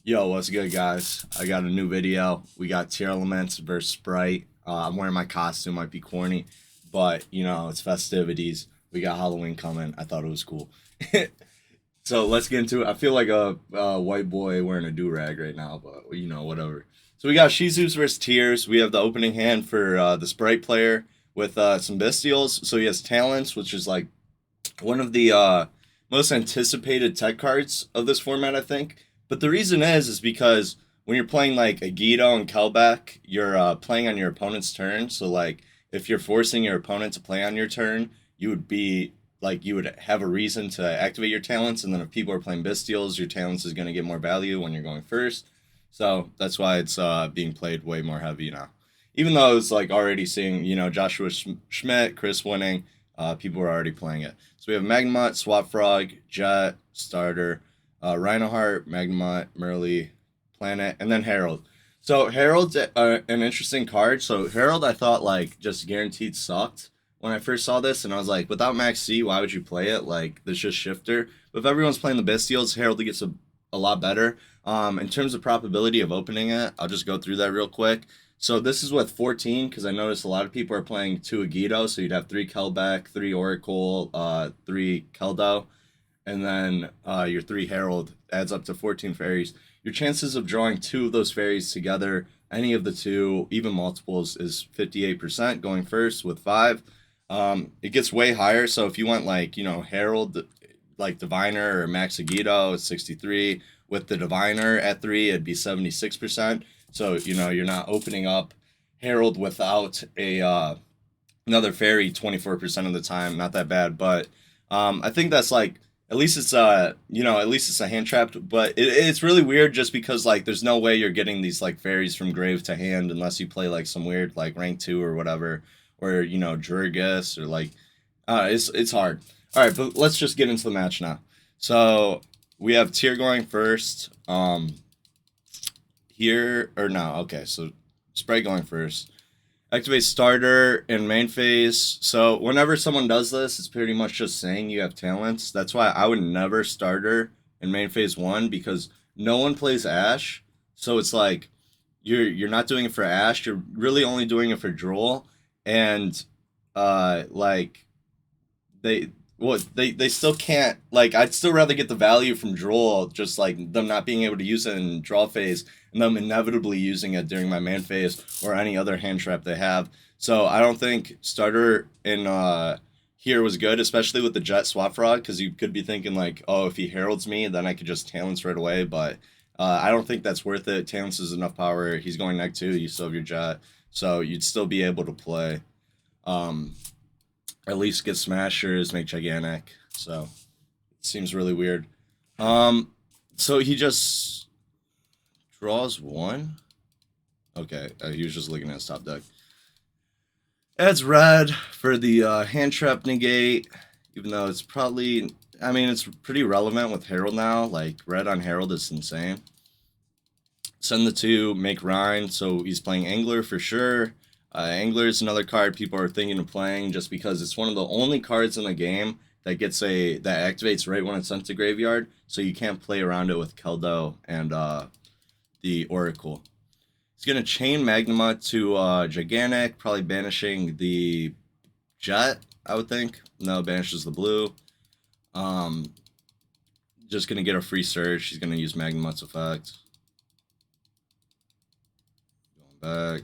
Yo, what's good, guys? I got a new video. We got Tearlaments versus Sprite. I'm wearing my costume, might be corny, but it's festivities. We got Halloween coming. I thought it was cool. So let's get into it. I feel like a white boy wearing a do rag right now, but whatever. So we got Shizu's versus Tears. We have the opening hand for the Sprite player with some bestials. So he has talents, which is like one of the most anticipated tech cards of this format, I think. But the reason is because when you're playing like a Guido and Kelbeck, you're playing on your opponent's turn. So like if you're forcing your opponent to play on your turn, you would be like you would have a reason to activate your talents. And then if people are playing Bestials, your talents is going to get more value when you're going first. So that's why it's being played way more heavy now. Even though it's like already seeing Joshua Schmidt, Chris winning, people are already playing it. So we have Magnemite, Swap Frog, Jet, Starter, Rhinoheart, Magnemite, Merly, Planet, and then Herald. So Herald's an interesting card. So Herald, I thought like just guaranteed sucked when I first saw this, and I was like, without Max C, why would you play it? Like, there's just Shifter. But if everyone's playing the Bestials, Herald gets a lot better. In terms of probability of opening it, I'll just go through that real quick. So this is with 14 because I noticed a lot of people are playing 2 Agido, so you'd have 3 Kelbeck, 3 Oracle, 3 Keldo, and then your 3 Herald adds up to 14 fairies. Your chances of drawing 2 of those fairies together, any of the 2, even multiples, is 58% going first with 5. It gets way higher, so if you went like, Herald, like Diviner or Max Agido, it's 63. With the Diviner at 3, it'd be 76%. So, you're not opening up Herald without a another fairy 24% of the time. Not that bad, but I think that's like at least it's at least it's a hand trapped, but it's really weird just because like there's no way you're getting these like fairies from grave to hand unless you play like some weird like rank 2 or whatever, or Jurgis or like it's hard. All right, but let's just get into the match now. So we have Tier going first. Here or no? Okay, so Sprite going first. Activate starter in main phase. So whenever someone does this, it's pretty much just saying you have talents. That's why I would never starter in main phase 1 because no one plays Ash. So it's like you're not doing it for Ash. You're really only doing it for Droll, and like they still can't, like, I'd still rather get the value from Droll, just like them not being able to use it in draw phase and them inevitably using it during my man phase or any other hand trap they have. So I don't think starter in here was good, especially with the Jet Swap Frog, because you could be thinking like, oh, if he heralds me, then I could just talents right away. But I don't think that's worth it. Talents is enough power. He's going neg 2. You still have your Jet, so you'd still be able to play. Um, at least get smashers, make gigantic. So it seems really weird. So he just draws 1. Okay, he was just looking at his top deck. Adds red for the hand trap negate, even though it's probably, I mean, it's pretty relevant with Herald now. Like, red on Herald is insane. Send the 2, make Rhine, so he's playing Angler for sure. Angler is another card people are thinking of playing just because it's one of the only cards in the game that that activates right when it's sent to graveyard, so you can't play around it with Keldo and the Oracle. He's gonna chain Magma to Gigantic, probably banishing the Jet, I would think. No, banishes the blue. Just gonna get a free search. He's gonna use Magma's effect. Going back.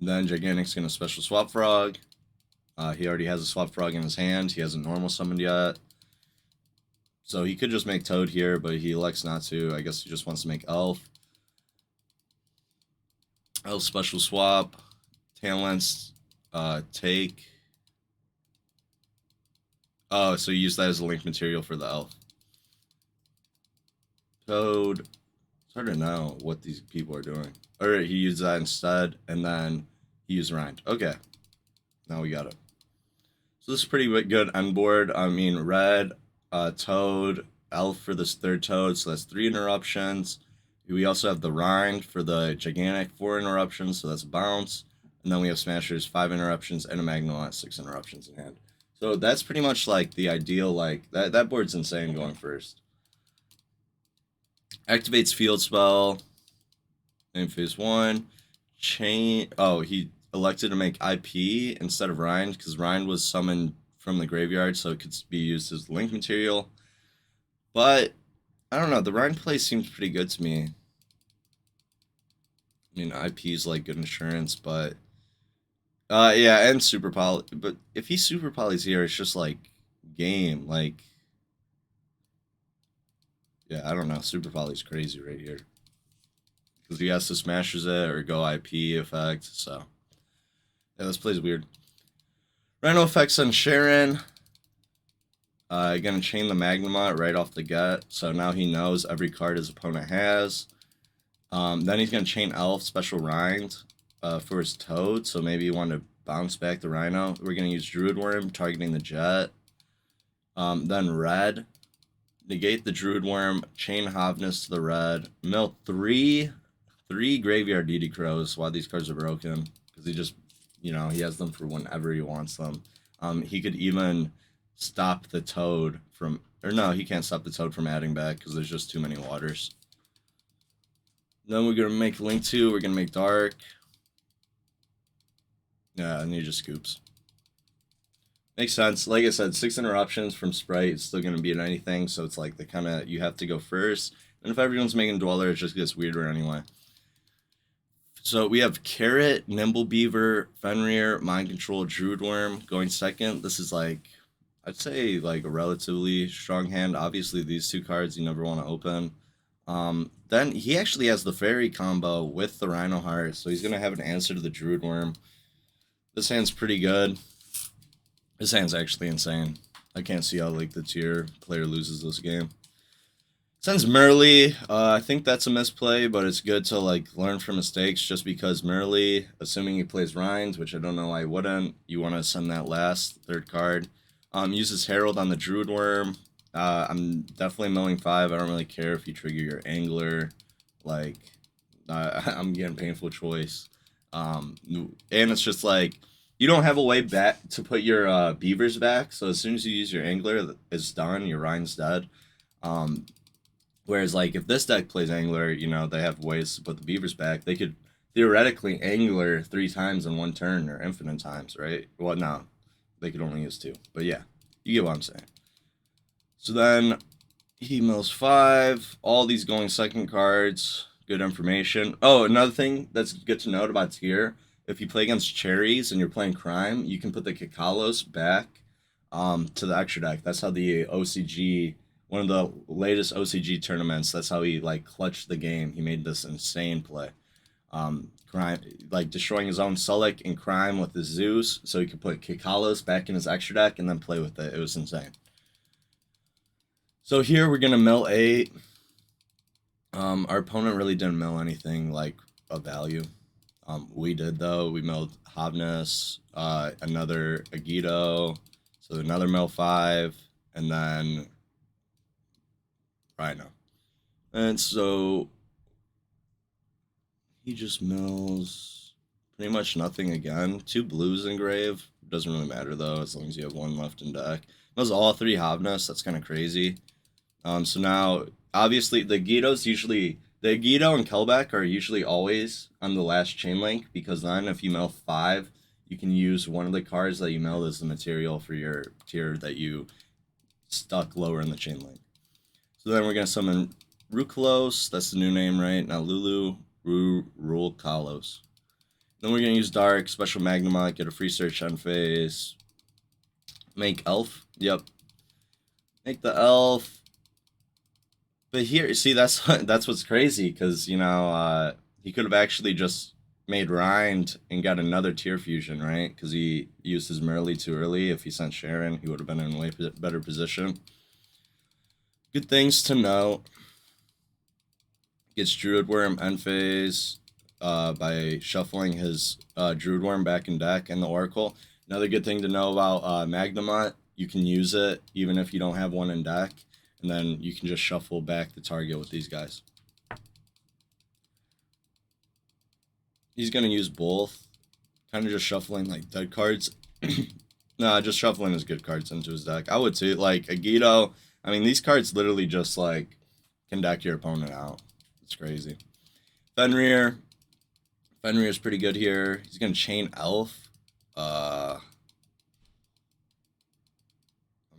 Then Gigantic's going to special Swap Frog. He already has a Swap Frog in his hand. He hasn't normal summoned yet. So he could just make Toad here, but he elects not to. I guess he just wants to make Elf. Elf special swap. Talents. Take. Oh, so you use that as a link material for the Elf. Toad. It's hard to know what these people are doing. Or he used that instead, and then he used Rind. Okay. Now we got it. So this is pretty good end board. I mean, red, Toad, Elf for this third Toad, so that's 3 interruptions. We also have the Rind for the Gigantic, 4 interruptions, so that's a bounce. And then we have Smashers, 5 interruptions, and a Magnemite, 6 interruptions in hand. So So that's pretty much like the ideal, like that board's insane going first. Activates field spell. In phase 1. Chain. Oh, he elected to make IP instead of Rind because Rind was summoned from the graveyard, so it could be used as link material. But I don't know. The Rind play seems pretty good to me. I mean, IP is like good insurance, but yeah, and Super Poly. But if he Super Polys here, it's just like game. Like, yeah, I don't know. Super Poly's crazy right here because he has to smashes it or go IP effect. So yeah, this play's weird. Rhino effects on Sharon. Gonna chain the Magnemite right off the get, so now he knows every card his opponent has. Then he's gonna chain Elf special Rind for his Toad, so maybe you want to bounce back the Rhino. We're gonna use Druid Worm targeting the Jet. Then red, negate the Druid Worm, chain Havness to the red, mill three Graveyard DD Crows while these cards are broken because he just, he has them for whenever he wants them. He could even stop the Toad from, or no, he can't stop the Toad from adding back because there's just too many waters. Then we're gonna make Link 2, we're gonna make Dark. Yeah, and he just scoops. Makes sense. Like I said, 6 interruptions from Sprite is still gonna beat anything, so it's like you have to go first. And if everyone's making Dweller, it just gets weirder anyway. So we have Carrot, Nimble Beaver, Fenrir, Mind Control, Druid Worm going second. This is like, I'd say like a relatively strong hand. Obviously, these two cards you never want to open. Then he actually has the Fairy combo with the Rhino Heart, so he's going to have an answer to the Druid Worm. This hand's pretty good. This hand's actually insane. I can't see how like the tier player loses this game. Sends Merly. I think that's a misplay, but it's good to like learn from mistakes just because Merly, assuming he plays Rind, which I don't know why he wouldn't, you want to send that last third card. Uses Herald on the Druid Worm. I'm definitely milling 5. I don't really care if you trigger your Angler. Like, I'm getting Painful Choice. And it's just like, you don't have a way back to put your Beavers back, so as soon as you use your Angler, it's done. Your Rind's dead. Whereas, like, if this deck plays Angler, they have ways to put the Beavers back. They could theoretically Angler 3 times in one turn or infinite times, right? Well, no. They could only use 2. But yeah, you get what I'm saying. So then he mills 5. All these going second cards. Good information. Oh, another thing that's good to note about tier. If you play against Cherries and you're playing Crime, you can put the Kakalos back to the extra deck. That's how the OCG... one of the latest OCG tournaments, that's how he like clutched the game. He made this insane play. Crime, like destroying his own Sulik in Crime with his Zeus, so he could put Kikalos back in his extra deck and then play with it. It was insane. So here we're gonna mill 8. Our opponent really didn't mill anything like of value. We did though. We milled Havness, another yugioh, so another mill 5, and then Rhino. And so he just mills pretty much nothing again. 2 blues in grave. Doesn't really matter though, as long as you have 1 left in deck. Mills all 3 Havness. That's kind of crazy. So now, obviously, the yugioh and Kelbeck are usually always on the last chain link, because then if you mill 5, you can use one of the cards that you milled as the material for your tier that you stuck lower in the chain link. So then we're going to summon Rukalos. That's the new name, right? Now Lulu, Rukalos. Then we're going to use Dark, Special Magnemite, get a free search on phase. Make Elf. Yep. Make the Elf. But here, see, that's what's crazy, because, he could have actually just made Rind and got another tier fusion, right? Because he used his Merly too early. If he sent Sharon, he would have been in a way better position. Good things to know. Gets Druid Worm end phase by shuffling his Druid Worm back in deck and the Oracle. Another good thing to know about Magnemite, you can use it even if you don't have one in deck, and then you can just shuffle back the target with these guys. He's going to use both, kind of just shuffling like dead cards. No, just shuffling his good cards into his deck. I would too. Like a yugioh. I mean, these cards literally just like can deck your opponent out. It's crazy. Fenrir. Fenrir's pretty good here. He's gonna chain Elf. I'm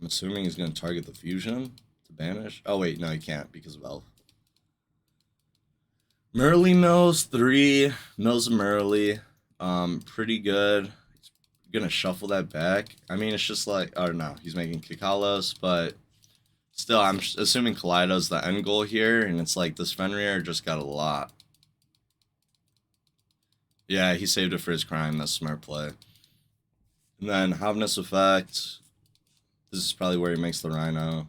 assuming he's gonna target the fusion to banish. Oh wait, no, he can't because of Elf. Merly mills 3. Mills of Merly. Pretty good. He's gonna shuffle that back. I mean, it's just like, oh no, he's making Kikalos, but still, I'm assuming Kaleido's the end goal here, and it's like this Fenrir just got a lot. Yeah, he saved it for his crime. That's smart play. And then Havness Effect. This is probably where he makes the Rhino.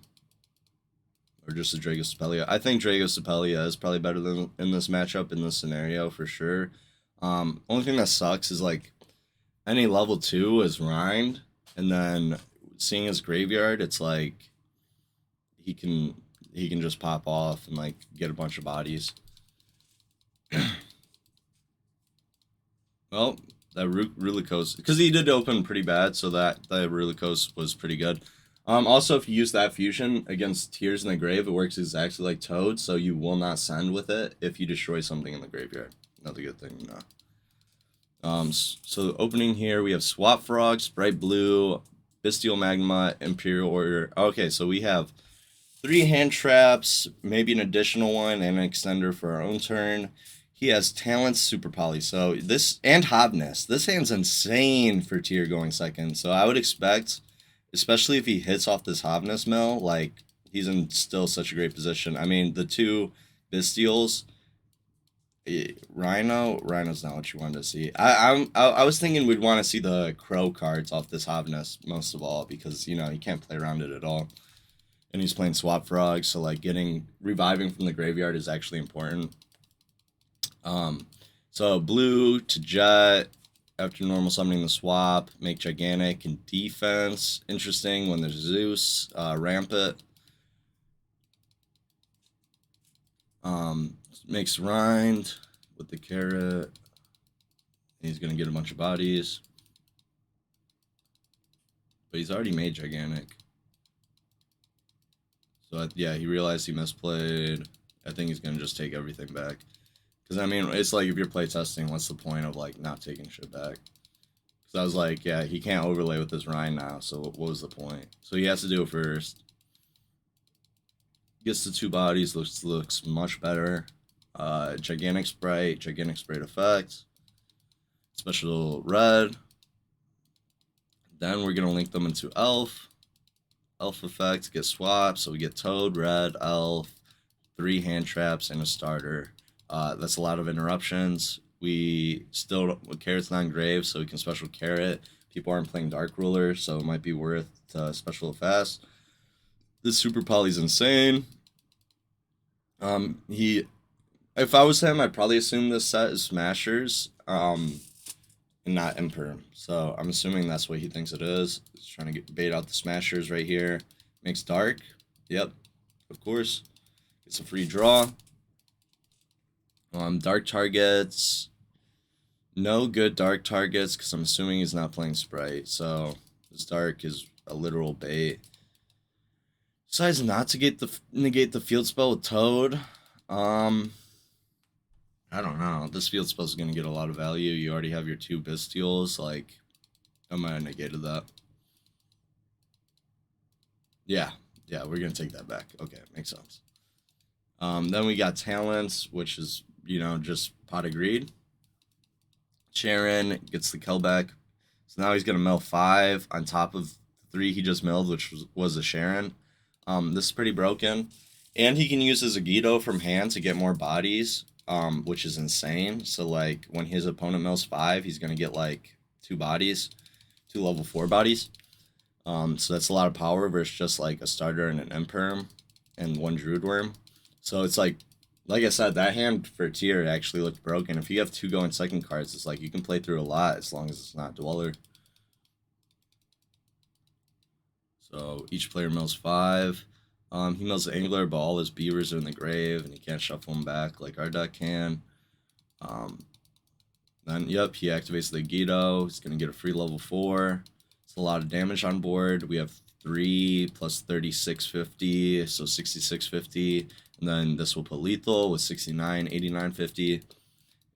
Or just a Drago Sepelia. I think Drago Sepelia is probably better than in this matchup, in this scenario, for sure. Only thing that sucks is, like, any level 2 is Rind, and then seeing his graveyard, it's like he can just pop off and, like, get a bunch of bodies. Well, that Rulikos, because he did open pretty bad, so that Rulikos was pretty good. Also, if you use that fusion against Tears in the Grave, it works exactly like Toad, so you will not send with it if you destroy something in the graveyard. Another good thing, no. So opening here, we have Swap Frog, Sprite Blue, Bestial Magma, Imperial Warrior. Okay, so we have 3 hand traps, maybe an additional one, and an extender for our own turn. He has Talents, Super Poly, so this, and Hobness. This hand's insane for tier going second, so I would expect, especially if he hits off this Hobness mill, like, he's in still such a great position. I mean, the 2 Bestials, Rhino's not what you wanted to see. I was thinking we'd want to see the Crow cards off this Hobness most of all, because, you know, you can't play around it at all. And he's playing Swap Frog, so, like, reviving from the graveyard is actually important. So blue to Jet, after normal summoning the swap, make Gigantic and defense. Interesting when there's Zeus, Rampant. Makes Rind with the carrot. He's gonna get a bunch of bodies. But he's already made Gigantic. So yeah, he realized he misplayed. I think he's gonna just take everything back. Because, I mean, it's like if you're playtesting, what's the point of, like, not taking shit back? Because I was like, yeah, he can't overlay with this Rhine now, so what was the point? So he has to do it first. Gets the 2 bodies, looks much better. Gigantic Sprite effect. Special red. Then we're going to link them into Elf. Elf effect, get swapped, so we get Toad, red, Elf, 3 hand traps, and a starter. That's a lot of interruptions. We still, Carrot's not engraved, so we can special Carrot. People aren't playing Dark Ruler, so it might be worth special fast. This Super Poly's insane. If I was him, I'd probably assume this set is Smashers, and not Imperm. So I'm assuming that's what he thinks it is. He's trying to bait out the Smashers right here. Makes Dark. Yep, of course. It's a free draw. Dark targets. No good dark targets, because I'm assuming he's not playing Sprite. So this Dark is a literal bait. Decides not to negate the field spell with Toad. I don't know. This field spell is going to get a lot of value. You already have your 2 Bestials. Like, I might have negated that. Yeah, we're going to take that back. Okay, makes sense. Then we got Talents, which is, you know, just Pot of Greed. Sharon gets the kill back. So now he's going to mill 5 on top of 3 he just milled, which was a Sharon. This is pretty broken. And he can use his yugioh from hand to get more bodies, which is insane. So, like, when his opponent mills 5, he's going to get, like, 2 bodies, 2 level 4 bodies. So that's a lot of power versus just, like, a starter and an Imperm and 1 Druid Worm. So it's like I said, that hand for tier actually looked broken. If you have 2 going second cards, it's like you can play through a lot as long as it's not Dweller. So each player mills 5. He mills the Angler, but all his Beavers are in the grave, and he can't shuffle them back like our deck can. Then, yep, he activates the yugioh. He's going to get a free level 4. a lot of damage on board. We have 3 plus 3650, so 6650. And then this will put lethal with 69, 8950.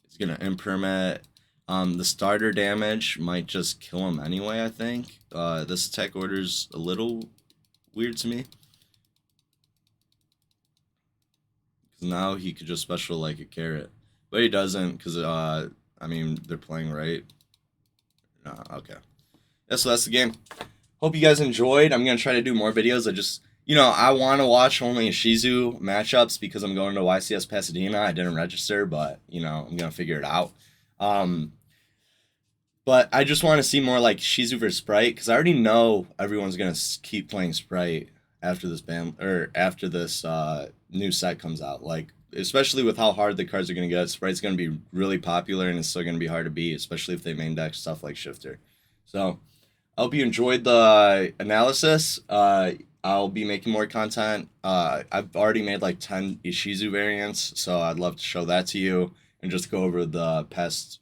It's gonna impermit. The starter damage might just kill him anyway, I think. This attack order's a little weird to me. Because now he could just special like a carrot. But he doesn't, because, I mean, they're playing right. No, okay. Yeah, so that's the game. Hope you guys enjoyed. I'm going to try to do more videos. I want to watch only Ishizu matchups because I'm going to YCS Pasadena. I didn't register, but, I'm going to figure it out. But I just want to see more like Ishizu versus Spright because I already know everyone's going to keep playing Spright after this new set comes out. Like, especially with how hard the cards are going to get, Sprite's going to be really popular and it's still going to be hard to beat, especially if they main deck stuff like Shifter. So, I hope you enjoyed the analysis. I'll be making more content. I've already made like 10 Ishizu variants, so I'd love to show that to you and just go over the past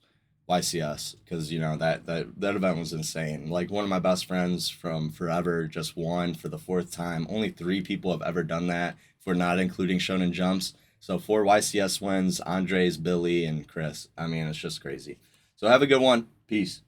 YCS because that event was insane. Like one of my best friends from forever just won for the 4th time. Only 3 people have ever done that, if we're not including Shonen Jumps. So 4 YCS wins: Andres, Billy, and Chris. I mean, it's just crazy. So have a good one. Peace.